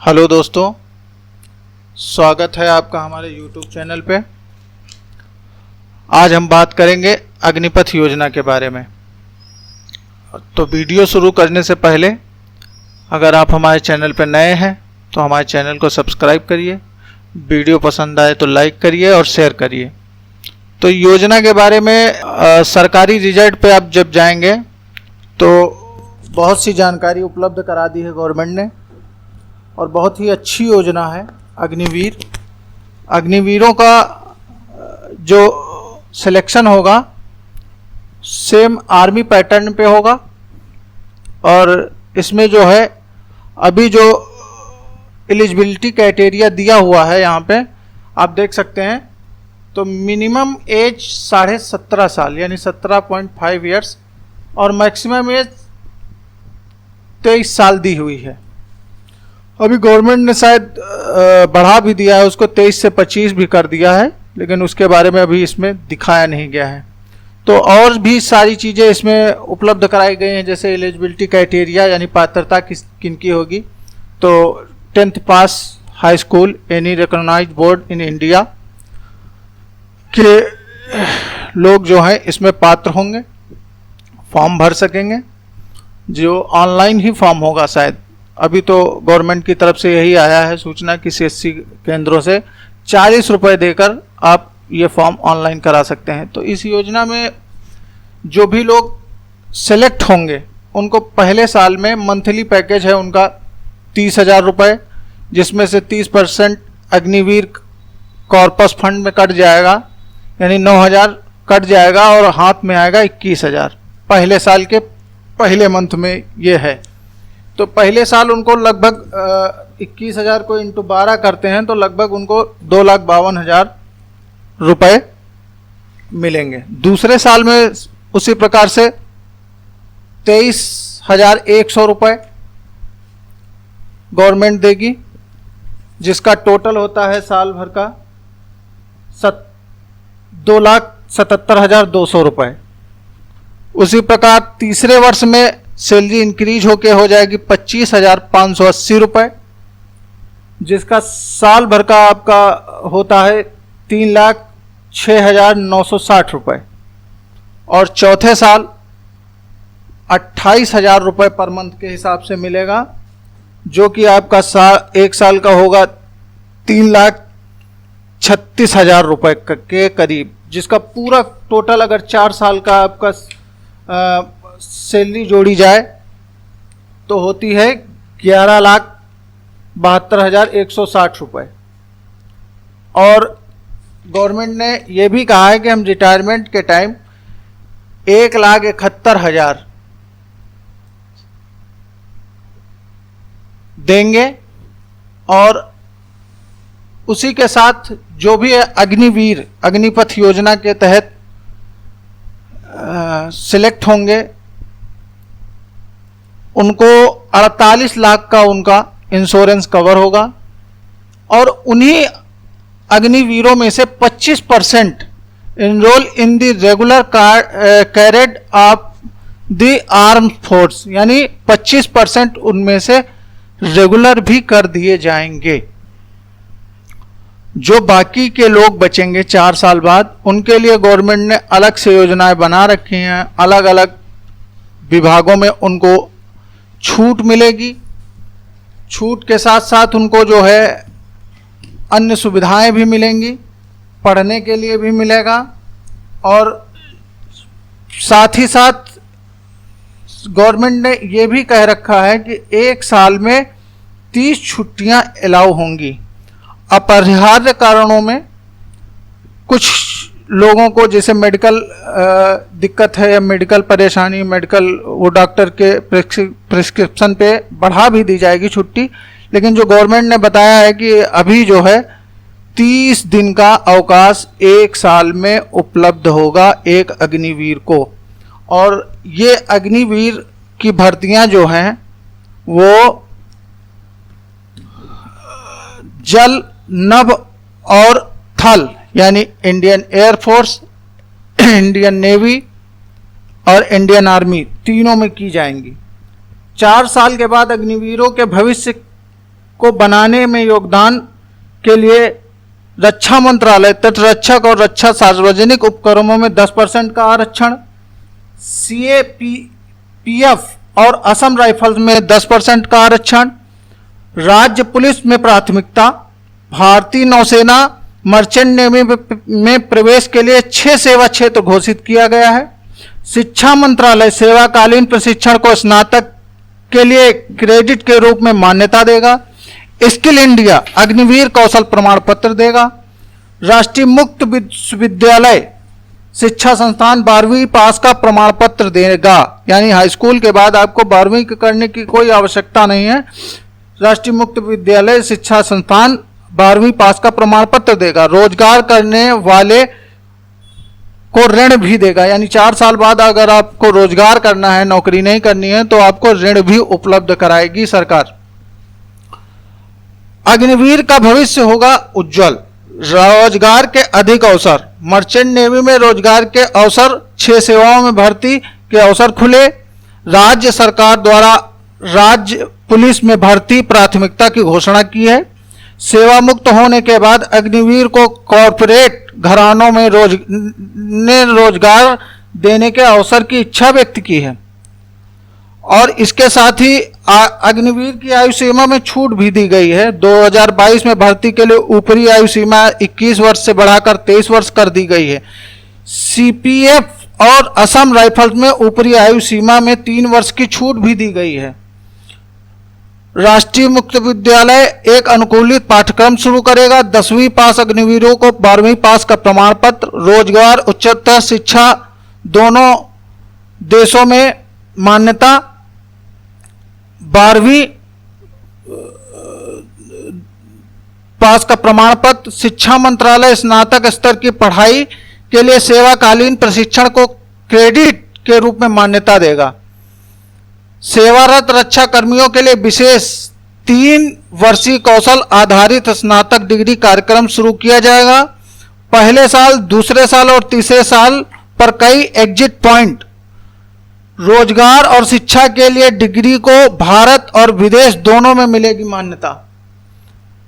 Hello दोस्तों, स्वागत है आपका हमारे YouTube चैनल पे। आज हम बात करेंगे अग्निपथ योजना के बारे में। तो वीडियो शुरू करने से पहले अगर आप हमारे चैनल पे नए हैं तो हमारे चैनल को सब्सक्राइब करिए, वीडियो पसंद आए तो लाइक करिए और शेयर करिए। तो योजना के बारे में सरकारी रिजल्ट पे आप जब जाएंगे तो बहुत सी जानकारी उपलब्ध करा दी है गवर्नमेंट ने और बहुत ही अच्छी योजना है अग्निवीर। अग्निवीरों का जो सिलेक्शन होगा सेम आर्मी पैटर्न पे होगा और इसमें जो है अभी जो एलिजिबिलिटी क्राइटेरिया दिया हुआ है यहाँ पे आप देख सकते हैं। तो मिनिमम एज 17.5 साल यानी 17.5 ईयर्स और मैक्सिमम एज 23 साल दी हुई है। अभी गवर्नमेंट ने शायद बढ़ा भी दिया है, उसको 23 से 25 भी कर दिया है, लेकिन उसके बारे में अभी इसमें दिखाया नहीं गया है। तो और भी सारी चीज़ें इसमें उपलब्ध कराई गई हैं, जैसे एलिजिबिलिटी क्राइटेरिया यानी पात्रता किनकी होगी। तो 10th pass high school any recognized board in India के लोग जो हैं इसमें पात्र होंगे, फॉर्म भर सकेंगे, जो ऑनलाइन ही फॉर्म होगा शायद। अभी तो गवर्नमेंट की तरफ से यही आया है सूचना कि CSC केंद्रों से 40 रुपये देकर आप ये फॉर्म ऑनलाइन करा सकते हैं। तो इस योजना में जो भी लोग सेलेक्ट होंगे उनको पहले साल में मंथली पैकेज है उनका 30,000 रुपये, जिसमें से 30% अग्निवीर कॉर्पस फंड में कट जाएगा यानी 9,000 कट जाएगा और हाथ में आएगा 21,000 पहले साल के पहले मंथ में ये है। तो पहले साल उनको लगभग 21,000 को इंटू 12 करते हैं तो लगभग उनको 2,52,000 रुपये मिलेंगे। दूसरे साल में उसी प्रकार से 23,100 रुपये गवर्नमेंट देगी, जिसका टोटल होता है साल भर का 2,77,200 रुपये। उसी प्रकार तीसरे वर्ष में सैलरी इंक्रीज होके हो जाएगी 25,580 रुपये, जिसका साल भर का आपका होता है 3,06,960 रुपये। और चौथे साल 28,000 रुपये पर मंथ के हिसाब से मिलेगा, जो कि आपका एक साल का होगा 3,36,000 रुपये के करीब, जिसका पूरा टोटल अगर 4 साल का आपका सैलरी जोड़ी जाए तो होती है 11,72,160 रुपये। और गवर्नमेंट ने यह भी कहा है कि हम रिटायरमेंट के टाइम 1,71,000 देंगे और उसी के साथ जो भी अग्निवीर अग्निपथ योजना के तहत सिलेक्ट होंगे उनको 48 लाख का उनका इंश्योरेंस कवर होगा और उन्हीं अग्निवीरों में से 25% enrol in the regular cadet of the arm force यानी 25% उनमें से रेगुलर भी कर दिए जाएंगे। जो बाकी के लोग बचेंगे 4 साल बाद उनके लिए गवर्नमेंट ने अलग से योजनाएं बना रखी हैं, अलग अलग विभागों में उनको छूट मिलेगी। छूट के साथ साथ उनको जो है अन्य सुविधाएं भी मिलेंगी, पढ़ने के लिए भी मिलेगा और साथ ही साथ गवर्नमेंट ने ये भी कह रखा है कि एक साल में 30 छुट्टियां अलाउ होंगी। अपरिहार्य कारणों में कुछ लोगों को जैसे मेडिकल दिक्कत है या मेडिकल परेशानी, मेडिकल वो डॉक्टर के प्रिस्क्रिप्शन पे बढ़ा भी दी जाएगी छुट्टी, लेकिन जो गवर्नमेंट ने बताया है कि अभी जो है 30 दिन का अवकाश एक साल में उपलब्ध होगा एक अग्निवीर को। और ये अग्निवीर की भर्तियां जो हैं वो जल, नभ और थल यानी इंडियन एयरफोर्स, इंडियन नेवी और इंडियन आर्मी तीनों में की जाएंगी। 4 साल के बाद अग्निवीरों के भविष्य को बनाने में योगदान के लिए रक्षा मंत्रालय तटरक्षक और रक्षा सार्वजनिक उपक्रमों में 10% का आरक्षण, सीएपीएफ और असम राइफल्स में 10% का आरक्षण, राज्य पुलिस में प्राथमिकता, भारतीय नौसेना मर्चेंट नेवी में प्रवेश के लिए 6 सेवा क्षेत्र घोषित किया गया है। शिक्षा मंत्रालय सेवाकालीन प्रशिक्षण को स्नातक के लिए क्रेडिट के रूप में मान्यता देगा। स्किल इंडिया अग्निवीर कौशल प्रमाण पत्र देगा। राष्ट्रीय मुक्त विश्वविद्यालय शिक्षा संस्थान 12वीं पास का प्रमाण पत्र देगा, यानी हाई स्कूल के बाद आपको 12वीं करने की कोई आवश्यकता नहीं है। राष्ट्रीय मुक्त विद्यालय शिक्षा संस्थान 12वीं पास का प्रमाण पत्र देगा। रोजगार करने वाले को ऋण भी देगा, यानी 4 साल बाद अगर आपको रोजगार करना है, नौकरी नहीं करनी है, तो आपको ऋण भी उपलब्ध कराएगी सरकार। अग्निवीर का भविष्य होगा उज्जवल। रोजगार के अधिक अवसर, मर्चेंट नेवी में रोजगार के अवसर, 6 सेवाओं में भर्ती के अवसर खुले। राज्य सरकार द्वारा राज्य पुलिस में भर्ती प्राथमिकता की घोषणा की है। सेवा मुक्त होने के बाद अग्निवीर को कॉरपोरेट घरानों में रोजगार देने के अवसर की इच्छा व्यक्त की है। और इसके साथ ही अग्निवीर की आयु सीमा में छूट भी दी गई है। 2022 में भर्ती के लिए ऊपरी आयु सीमा 21 वर्ष से बढ़ाकर 23 वर्ष कर दी गई है। सीपीएफ और असम राइफल्स में ऊपरी आयु सीमा में 3 वर्ष की छूट भी दी गई है। राष्ट्रीय मुक्त विद्यालय एक अनुकूलित पाठ्यक्रम शुरू करेगा। 10वीं पास अग्निवीरों को 12वीं पास का प्रमाण पत्र। रोजगार उच्चतर शिक्षा दोनों देशों में मान्यता। 12वीं पास का प्रमाण पत्र। शिक्षा मंत्रालय स्नातक स्तर की पढ़ाई के लिए सेवाकालीन प्रशिक्षण को क्रेडिट के रूप में मान्यता देगा। सेवारत रक्षा कर्मियों के लिए विशेष 3 वर्षीय कौशल आधारित स्नातक डिग्री कार्यक्रम शुरू किया जाएगा। पहले साल, दूसरे साल और तीसरे साल पर कई एग्जिट पॉइंट। रोजगार और शिक्षा के लिए डिग्री को भारत और विदेश दोनों में मिलेगी मान्यता।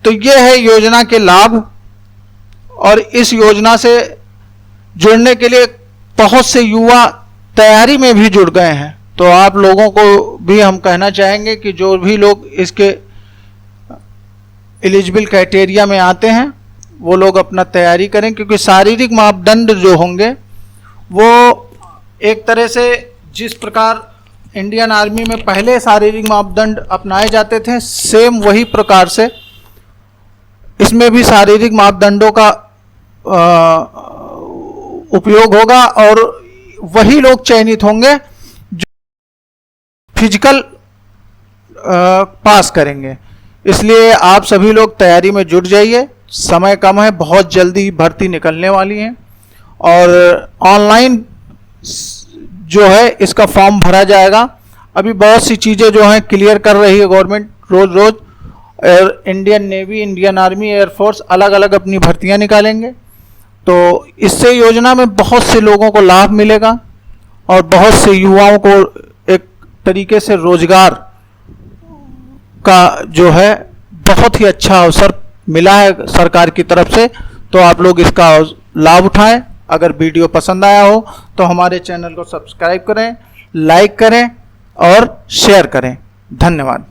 तो यह है योजना के लाभ, और इस योजना से जुड़ने के लिए बहुत से युवा तैयारी में भी जुड़ गए हैं। तो आप लोगों को भी हम कहना चाहेंगे कि जो भी लोग इसके एलिजिबल क्राइटेरिया में आते हैं वो लोग अपना तैयारी करें, क्योंकि शारीरिक मापदंड जो होंगे वो एक तरह से जिस प्रकार इंडियन आर्मी में पहले शारीरिक मापदंड अपनाए जाते थे, सेम वही प्रकार से इसमें भी शारीरिक मापदंडों का उपयोग होगा और वही लोग चयनित होंगे जो फिजिकल पास करेंगे। इसलिए आप सभी लोग तैयारी में जुट जाइए, समय कम है, बहुत जल्दी भर्ती निकलने वाली है और ऑनलाइन जो है इसका फॉर्म भरा जाएगा। अभी बहुत सी चीज़ें जो हैं क्लियर कर रही है गवर्नमेंट रोज रोज। Indian navy, Indian army, air force अलग अलग अपनी भर्तियां निकालेंगे, तो इससे योजना में बहुत से लोगों को लाभ मिलेगा और बहुत से युवाओं को एक तरीके से रोजगार का जो है बहुत ही अच्छा अवसर मिला है सरकार की तरफ से। तो आप लोग इसका लाभ उठाएं। अगर वीडियो पसंद आया हो तो हमारे चैनल को सब्सक्राइब करें, लाइक करें और शेयर करें। धन्यवाद।